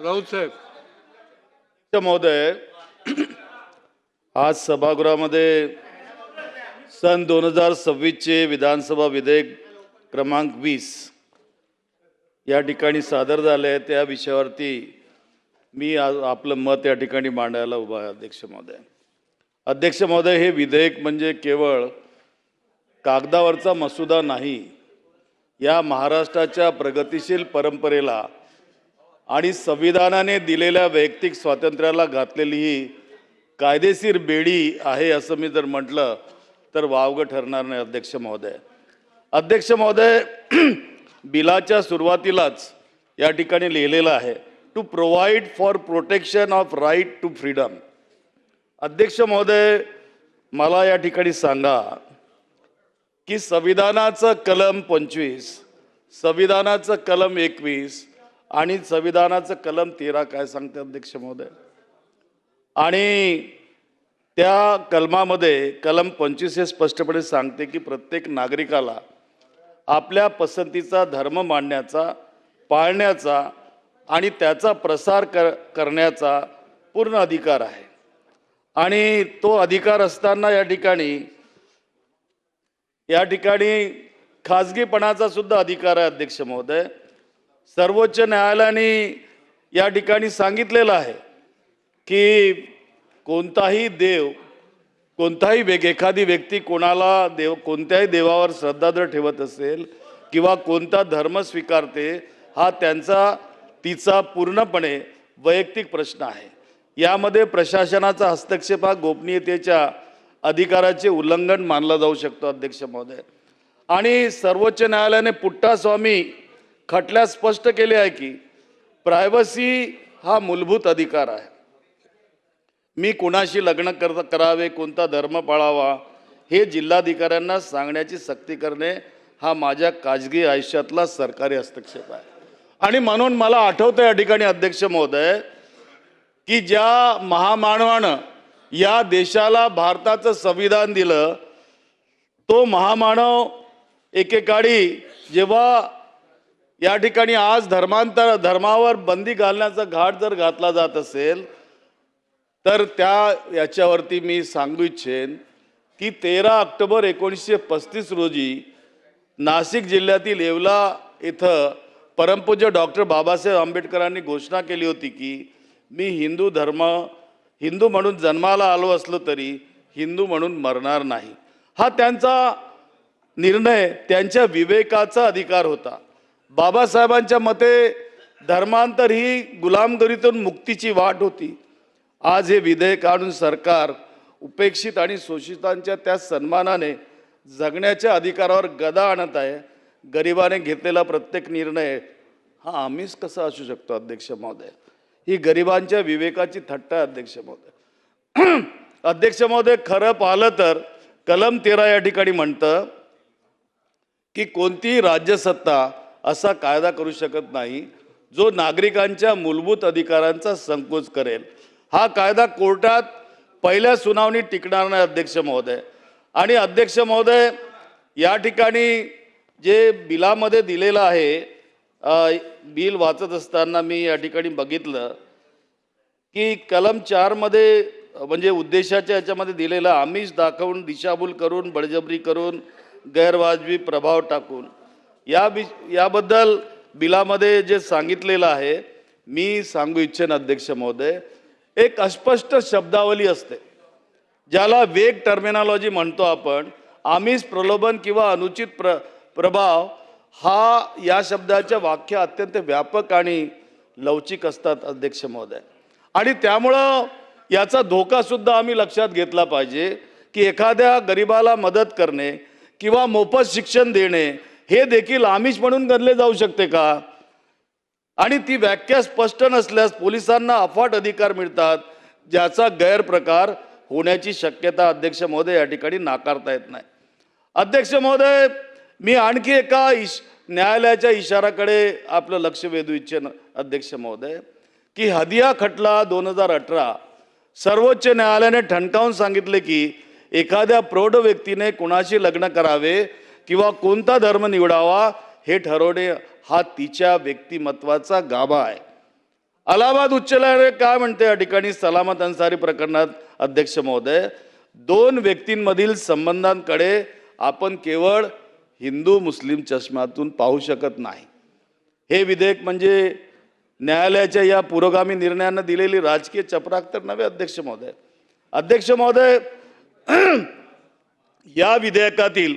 राऊत साहेब. महोदय, आज सभागृहामध्ये सन 2026 चे विधानसभा विधेयक क्रमांक 20 या ठिकाणी सादर झाले आहे. त्या विषयावरती मी आज आपलं मत या ठिकाणी मांडायला उभा आहे. अध्यक्ष महोदय, हे विधेयक म्हणजे केवळ कागदावरचा मसुदा नाही, या महाराष्ट्राच्या प्रगतिशील परंपरेला आणि संविधानाने दिलेल्या वैयक्तिक स्वातंत्र्याला घातलेली ही कायदेशीर बेडी आहे असं मी जर म्हटलं तर वावगं ठरणार नाही. अध्यक्ष महोदय, बिलाच्या सुरुवातीलाच या ठिकाणी लिहिलेलं आहे, to provide for protection of right to freedom. अध्यक्ष महोदय, मला या ठिकाणी सांगा की संविधानाचं कलम 25, संविधानाचं कलम 21 आणि संविधानाचं कलम 13 काय सांगते अध्यक्ष महोदय? आणि त्या कलमामध्ये कलम 25 हे स्पष्टपणे सांगते की प्रत्येक नागरिकाला आपल्या पसंतीचा धर्म मांडण्याचा, पाळण्याचा आणि त्याचा प्रसार करण्याचा पूर्ण अधिकार आहे. आणि तो अधिकार असताना या ठिकाणी खाजगीपणाचा सुद्धा अधिकार आहे. अध्यक्ष महोदय, सर्वोच्च न्यायालयाने या ठिकाणी सांगितलेलं आहे की कोणताही देव, एखादी व्यक्ती कोणत्याही देवावर श्रद्धा जर ठेवत असेल किंवा कोणता धर्म स्वीकारते, हा तिचा पूर्णपणे वैयक्तिक प्रश्न आहे. यामध्ये प्रशासनाचा हस्तक्षेप हा गोपनीयतेच्या अधिकाराचे उल्लंघन मानला जाऊ शकतो. अध्यक्ष महोदय, आणि सर्वोच्च न्यायालयाने पुट्टास्वामी खटल्यात स्पष्ट केले आहे की प्रायव्हसी हा मूलभूत अधिकार आहे. मी कुणाशी लग्न करावे, कोणता धर्म पाळावा हे जिल्हाधिकाऱ्यांना सांगण्याची सक्ती करणे हा माझ्या खाजगी आयुष्यातला सरकारी हस्तक्षेप आहे. आणि म्हणून मला आठवतं या ठिकाणी अध्यक्ष महोदय की ज्या महामानवानं या देशाला भारताचं संविधान दिलं, तो महामानव एकेकाळी जेव्हा या ठिकाणी आज धर्मावर बंदी घालण्याचा घाट जर घातला जात असेल तर याच्यावरती मी सांगू इच्छेन की 13 ऑक्टोबर 1935 रोजी नाशिक जिल्ह्यातील येवला इथं परमपूज्य डॉक्टर बाबासाहेब आंबेडकरांनी घोषणा केली होती की मी हिंदू म्हणून जन्माला आलो असलो तरी हिंदू म्हणून मरणार नाही. हा त्यांचा निर्णय, त्यांच्या विवेकाचा अधिकार होता. बाबासाहेबांच्या मते धर्मांतर ही गुलामगिरीतून मुक्तीची वाट होती. आज हे विधेयक आणून सरकार उपेक्षित आणि शोषितांच्या त्या सन्मानाने जगण्याच्या अधिकारावर गदा आणत आहे. गरिबाने घेतलेला प्रत्येक निर्णय हा आमिष कसा असू शकतो? अध्यक्ष महोदय, ही गरिबांच्या विवेकाची थट्टा आहे. अध्यक्ष महोदय, खरं पाहिलं तर कलम 13 या ठिकाणी म्हणतं की कोणतीही राज्यसत्ता असा कायदा करू शकत नाही जो नागरिकांच्या मूलभूत अधिकारांचा संकोच करेल. हा कायदा कोर्टात पहिल्या सुनावणीत टिकणार नाही. अध्यक्ष महोदय, आणि अध्यक्ष महोदय, या ठिकाणी जे बिलामध्ये दिलेलं आहे, बिल वाचत असताना मी या ठिकाणी बघितलं की कलम 4 मध्ये म्हणजे उद्देशाच्या याच्यामध्ये दिलेलं आमिष दाखवून, दिशाभूल करून, बळजबरी करून, गैरवाजवी प्रभाव टाकून, याबद्दल बिलामध्ये जे सांगितलेलं आहे मी सांगू इच्छेन. अध्यक्ष महोदय, एक अस्पष्ट शब्दावली असते ज्याला वेग टर्मिनॉलॉजी म्हणतो आपण. आमिष, प्रलोभन किंवा अनुचित प्रभाव हा या शब्दाच्या व्याख्या अत्यंत व्यापक आणि लवचिक असतात. अध्यक्ष महोदय, आणि त्यामुळं याचा धोका सुद्धा आम्ही लक्षात घेतला पाहिजे की एखाद्या गरिबाला मदत करणे किंवा मोफत शिक्षण देणे हे देखील आमिष म्हणून गणले जाऊ शकते का? आणि ती व्याख्या स्पष्ट नसल्यास पोलिसांना अफाट अधिकार मिळतात, ज्याचा गैरप्रकार होण्याची शक्यता अध्यक्ष महोदय या ठिकाणी नाकारता येत नाही. अध्यक्ष महोदय, मी आणखी एका न्यायालयाच्या इशाराकडे आपलं लक्ष वेधू इच्छेन. अध्यक्ष महोदय, की हदिया खटला 2018 सर्वोच्च न्यायालयाने ठणकावून सांगितले की एखाद्या प्रौढ व्यक्तीने कुणाशी लग्न करावे किंवा कोणता धर्म निवडावा हे ठरवणे हा तिच्या व्यक्तिमत्वाचा गाभा आहे. अलाहाबाद उच्च न्यायालय काय म्हणते या ठिकाणी सलामत अन्सारी प्रकरणात अध्यक्ष महोदय, दोन व्यक्तींमधील संबंधांकडे आपण केवळ हिंदू मुस्लिम चष्म्यातून पाहू शकत नाही. हे विधेयक म्हणजे न्यायालयाच्या या पुरोगामी निर्णयानं दिलेली राजकीय चपराक तर नव्हे अध्यक्ष महोदय. अध्यक्ष महोदय, या विधेयकातील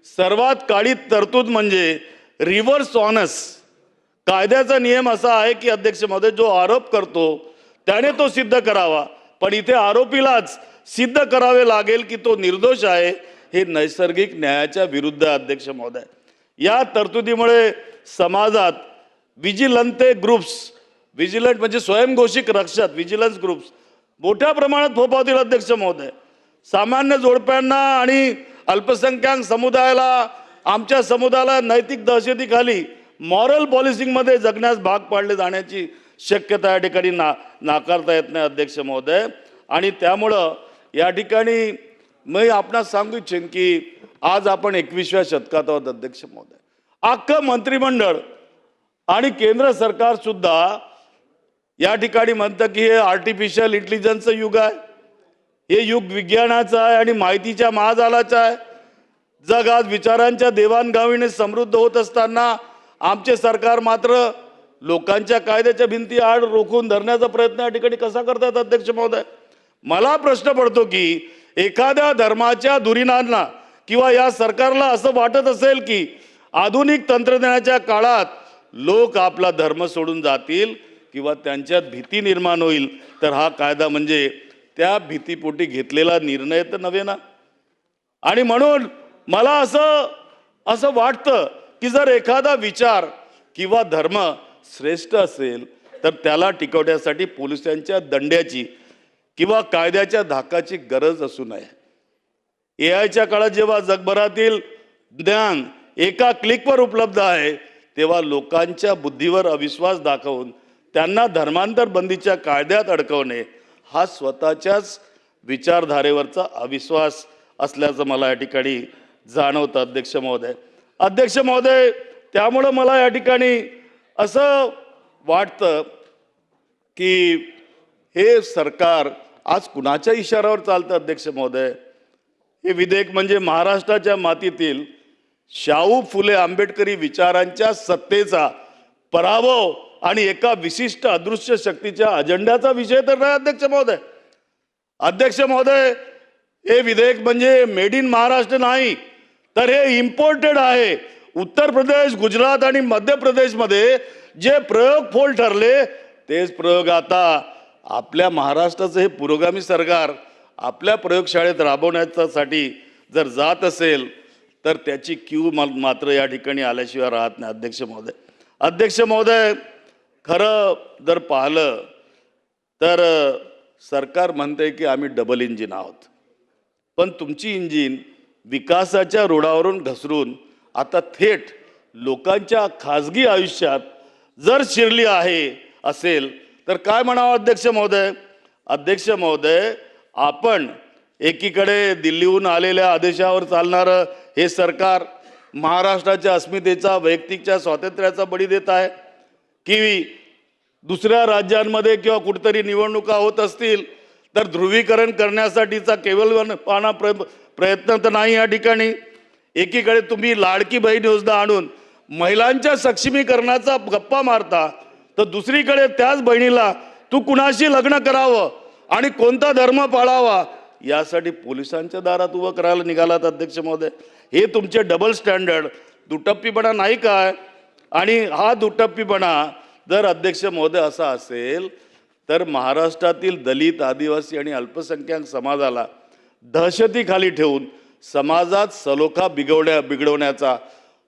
सर्वात काळी तरतूद म्हणजे रिव्हर्स ऑनस. कायद्याचा नियम असा आहे की अध्यक्ष महोदय, जो आरोप करतो त्याने तो सिद्ध करावा, पण इथे आरोपीलाच सिद्ध करावे लागेल की तो निर्दोष आहे. हे नैसर्गिक न्यायाच्या विरुद्ध आहे अध्यक्ष महोदय. या तरतुदीमुळे समाजात विजिलंते ग्रुप्स, विजिलंट म्हणजे स्वयंघोषित रक्षक, विजिलन्स ग्रुप्स मोठ्या प्रमाणात फोफावतील अध्यक्ष महोदय. सामान्य जोडप्यांना आणि अल्पसंख्याक समुदायाला, आमच्या समुदायाला नैतिक दहशतीखाली मॉरल पॉलिसिंगमध्ये जगण्यास भाग पाडले जाण्याची शक्यता या ठिकाणी नाकारता येत नाही अध्यक्ष महोदय. आणि त्यामुळं या ठिकाणी मी आपणास सांगू इच्छेन की आज आपण 21व्या शतकात आहोत अध्यक्ष महोदय. अख्खं मंत्रिमंडळ आणि केंद्र सरकार सुद्धा या ठिकाणी म्हणतं की हे आर्टिफिशियल इंटेलिजन्सचं युग आहे, हे युग विज्ञानाचं आहे आणि माहितीच्या महाजालाचं आहे. जग आज विचारांच्या देवाणघेवाणीने समृद्ध होत असताना आमचे सरकार मात्र लोकांच्या कायद्याच्या भिंती आड रोखून धरण्याचा प्रयत्न या ठिकाणी कसा करतात अध्यक्ष महोदय. मला प्रश्न पडतो की एखाद्या धर्माच्या धुरीणांना किंवा या सरकारला असं वाटत असेल की आधुनिक तंत्रज्ञानाच्या काळात लोक आपला धर्म सोडून जातील किंवा त्यांच्यात भीती निर्माण होईल, तर हा कायदा म्हणजे त्या भीतीपोटी घेतलेला निर्णय तर नव्हे ना. आणि म्हणून मला असं वाटतं की जर एखादा विचार किंवा धर्म श्रेष्ठ असेल तर त्याला टिकवण्यासाठी पोलिसांच्या दंड्याची किंवा कायद्याच्या धाकाची गरज असू नये. एआयच्या काळात जेव्हा जगभरातील ज्ञान एका क्लिकवर उपलब्ध आहे, तेव्हा लोकांच्या बुद्धीवर अविश्वास दाखवून त्यांना धर्मांतर बंदीच्या कायद्यात अडकवणे हा स्वतःच्याच विचारधारेवरचा अविश्वास असल्याचं मला या ठिकाणी जाणवतं अध्यक्ष महोदय. अध्यक्ष महोदय, त्यामुळं मला या ठिकाणी असं वाटतं की हे सरकार आज कुणाच्या इशाऱ्यावर चालतं अध्यक्ष महोदय. हे विधेयक म्हणजे महाराष्ट्राच्या मातीतील शाहू फुले आंबेडकरी विचारांच्या सत्तेचा पराभव आणि एका विशिष्ट अदृश्य शक्तीच्या अजेंड्याचा विषय तर नाही अध्यक्ष महोदय. अध्यक्ष महोदय, हे विधेयक म्हणजे मेड इन महाराष्ट्र नाही, तर हे इम्पोर्टेड आहे. उत्तर प्रदेश, गुजरात आणि मध्य प्रदेशमध्ये जे प्रयोग फोल ठरले तेच प्रयोग आता आपल्या महाराष्ट्राचं हे पुरोगामी सरकार आपल्या प्रयोगशाळेत राबवण्यासाठी जर जात असेल तर त्याची क्यू मात्र या ठिकाणी आल्याशिवाय राहत नाही अध्यक्ष महोदय. अध्यक्ष महोदय, खरं जर पाहिलं तर सरकार म्हणते की आम्ही डबल इंजिन आहोत, पण तुमची इंजिन विकासाच्या रुळावरून घसरून आता थेट लोकांच्या खाजगी आयुष्यात जर शिरली असेल तर काय म्हणावं अध्यक्ष महोदय. अध्यक्ष महोदय, आपण एकीकडे दिल्लीहून आलेल्या आदेशावर चालणारं हे सरकार महाराष्ट्राच्या अस्मितेचा, वैयक्तिकच्या स्वातंत्र्याचा बळी देत आहे की दुसऱ्या राज्यांमध्ये किंवा कुठेतरी निवडणुका होत असतील तर ध्रुवीकरण करण्यासाठीचा केवलवाना प्रयत्न तर नाही. या ठिकाणी एकीकडे तुम्ही लाडकी बहीण योजना आणून महिलांच्या सक्षमीकरणाचा गप्पा मारता, तर दुसरीकडे त्याच बहिणीला तू कुणाशी लग्न करावं आणि कोणता धर्म पाळावा यासाठी पोलिसांच्या दारात उभं करायला निघालात अध्यक्ष महोदय. हे तुमचे डबल स्टँडर्ड दुटप्पीपणा नाही काय? आणि हा दुटप्पीपणा जर अध्यक्ष महोदय असा असेल तर महाराष्ट्रातील दलित, आदिवासी आणि अल्पसंख्याक समाजाला दहशतीखाली ठेवून समाजात सलोखा बिघडवण्याचा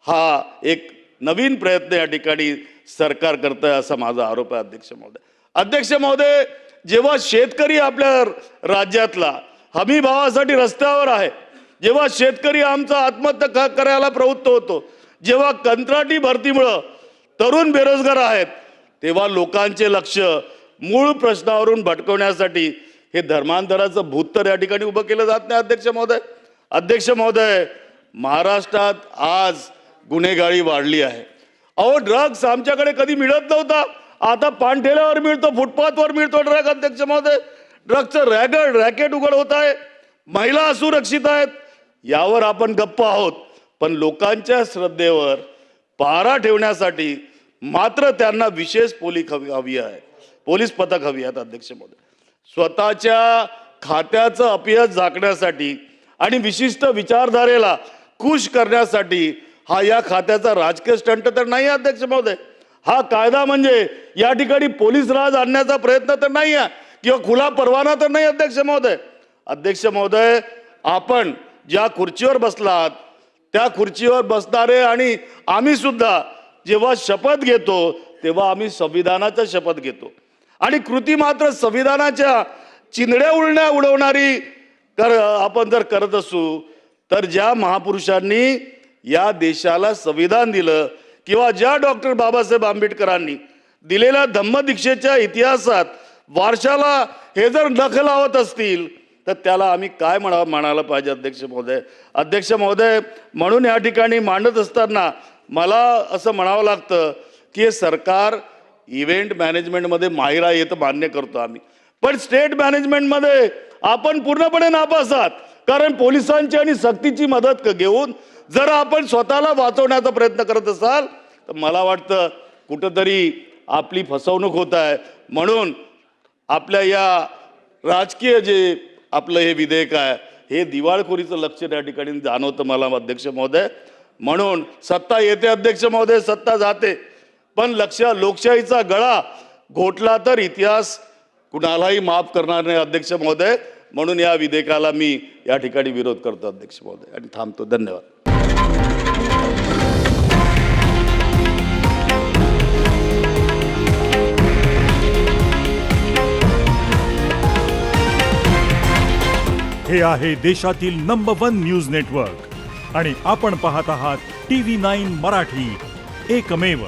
हा एक नवीन प्रयत्न या ठिकाणी सरकार करत आहे असा माझा आरोप आहे अध्यक्ष महोदय. अध्यक्ष महोदय, जेव्हा शेतकरी आपल्या राज्यातला हमी भावासाठी रस्त्यावर आहे, जेव्हा शेतकरी आमचा आत्महत्या करायला प्रवृत्त होतो, जेव्हा कंत्राटी भरतीमुळं तरुण बेरोजगार आहेत, तेव्हा लोकांचे लक्ष मूळ प्रश्नावरून भटकवण्यासाठी हे धर्मांतराचं भूत तर या ठिकाणी उभं केलं जात नाही अध्यक्ष महोदय. अध्यक्ष महोदय, महाराष्ट्रात आज गुन्हेगारी वाढली आहे. अहो, ड्रग्स आमच्याकडे कधी मिळत नव्हता, आता पानठेल्यावर मिळतो, फुटपाथवर मिळतो ड्रग. अध्यक्ष महोदय, ड्रगचं रॅकेट उघड होत आहे, महिला असुरक्षित आहेत. यावर आपण गप्प आहोत, पण लोकांच्या श्रद्धेवर पहारा ठेवण्यासाठी मात्र त्यांना विशेष हवी आहे, पोलीस पथक हवी आहेत. अध्यक्ष महोदय, स्वतःच्या खात्याचं अपयश झाकण्यासाठी आणि विशिष्ट विचारधारेला खुश करण्यासाठी हा या खात्याचा राजकीय स्टंट तर नाही. अध्यक्ष महोदय, हा कायदा म्हणजे या ठिकाणी पोलीस राज आणण्याचा प्रयत्न तर नाही आहे किंवा खुला परवाना तर नाही. अध्यक्ष महोदय, अध्यक्ष महोदय, आपण ज्या खुर्चीवर बसलात त्या खुर्चीवर बसणारे आणि आम्ही सुद्धा जेव्हा शपथ घेतो तेव्हा आम्ही संविधानाचा शपथ घेतो आणि कृती मात्र संविधानाच्या चिंधड्या उडवणारी आपण जर करत असू तर ज्या महापुरुषांनी या देशाला संविधान दिलं किंवा ज्या डॉक्टर बाबासाहेब आंबेडकरांनी दिलेल्या धम्मदीक्षेच्या इतिहासात वारशाला हे जर नख लावत असतील तर त्याला आम्ही काय म्हणायला पाहिजे. अध्यक्ष महोदय, म्हणून या ठिकाणी मांडत असताना मला असं म्हणावं लागतं की हे सरकार इव्हेंट मॅनेजमेंटमध्ये माहिर आहे, हे तर मान्य करतो आम्ही, पण स्टेट मॅनेजमेंटमध्ये आपण पूर्णपणे नापास आहात. कारण पोलिसांची आणि सक्तीची मदत घेऊन जर आपण स्वतःला वाचवण्याचा प्रयत्न करत असाल तर मला वाटतं कुठंतरी आपली फसवणूक होत आहे. म्हणून आपल्या या राजकीय जे आपलं हे विधेयक आहे हे दिवाळखोरीचं लक्ष त्या ठिकाणी जाणवतं मला. अध्यक्ष महोदय, म्हणून सत्ता येते अध्यक्ष महोदय, सत्ता जाते, पण लोकशाहीचा गळा घोटला तर इतिहास कुणालाही माफ करणार नाही. अध्यक्ष महोदय, म्हणून या विधेयकाला मी या ठिकाणी विरोध करतो. अध्यक्ष महोदय, आणि थांबतो. धन्यवाद. हे आहे देशातील नंबर 1 न्यूज नेटवर्क आणि आपण पाहत आहात TV9 मराठी, एकमेव.